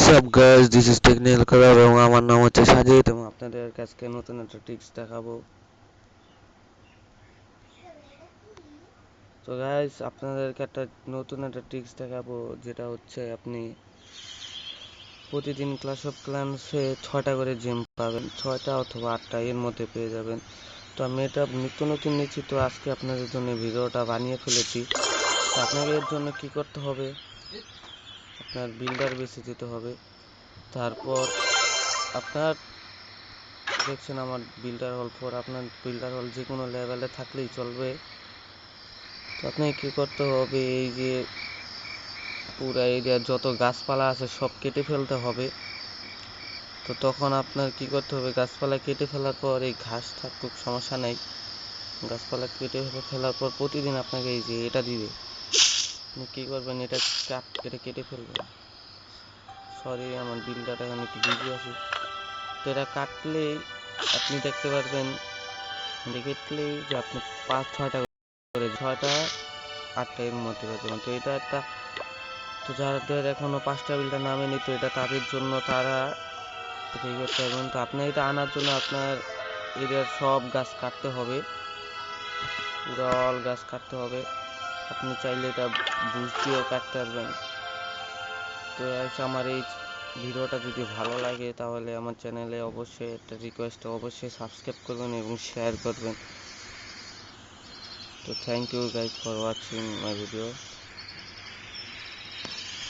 WhatsApp guys, this is technical colour এবং আমার নাম হচ্ছে সাজিদ এবং আপনাদের কাছে নতুন একটা ট্রিক্স দেখাবো। তো গাইস, আপনাদেরকে একটা নতুন একটা ট্রিক্স দেখাবো, যেটা হচ্ছে আপনি প্রতিদিন ক্লাস অফ ক্ল্যান্সে 6টা করে জেম পাবেন, 6টা অথবা 8টা এর মধ্যে পেয়ে যাবেন। তো আমি এটা নিত্য নতুন নিচ্ছি, তো আজকে আপনাদের জন্য ভিডিওটা বানিয়ে ফেলেছি। তো আপনাকে এর জন্য কি করতে হবে, আপনার বিল্ডার বেসে যেতে হবে। তারপর আপনার দেখছেন আমার বিল্ডার হল 4, আপনার বিল্ডার হল যে কোনো লেভেলে থাকলেই চলবে। তো আপনাকে কী করতে হবে, এই যে পুরো এরিয়ার যত গাছপালা আছে সব কেটে ফেলতে হবে। তো তখন আপনার কি করতে হবে, গাছপালা কেটে ফেলার পর এই ঘাস থাকুক সমস্যা নেই, গাছপালা কেটে ফেলার পর প্রতিদিন আপনাকে এই যে এটা দিবে। আপনি কী করবেন, এটা কেটে ফেলবেন। সরি, আমার বিল্ডার এখন একটু বিজি আছে। তো এটা কাটলেই আপনি দেখতে পারবেন, দেখলেই যে আপনি 5-6টা করে 6টা 8টা এর মধ্যে পেয়ে যাবেন। তো এটা একটা, তো যাদের এখনো 5টা বিল্ডার নামেনি, তো এটা তাদের জন্য, তারা এটা করতে পারবেন। তো আপনি এটা আনার জন্য আপনার এরিয়ার সব গাছ কাটতে হবে, পুরো অল গাছ কাটতে হবে। আপনি চাইলে এটা বুশ দিয়েও কাটতে পারবেন। তো আমার এই ভিডিওটা যদি ভালো লাগে তাহলে আমার চ্যানেলে অবশ্যই একটা রিকোয়েস্ট, অবশ্যই সাবস্ক্রাইব করবেন এবং শেয়ার করবেন। তো thank you guys for watching my video.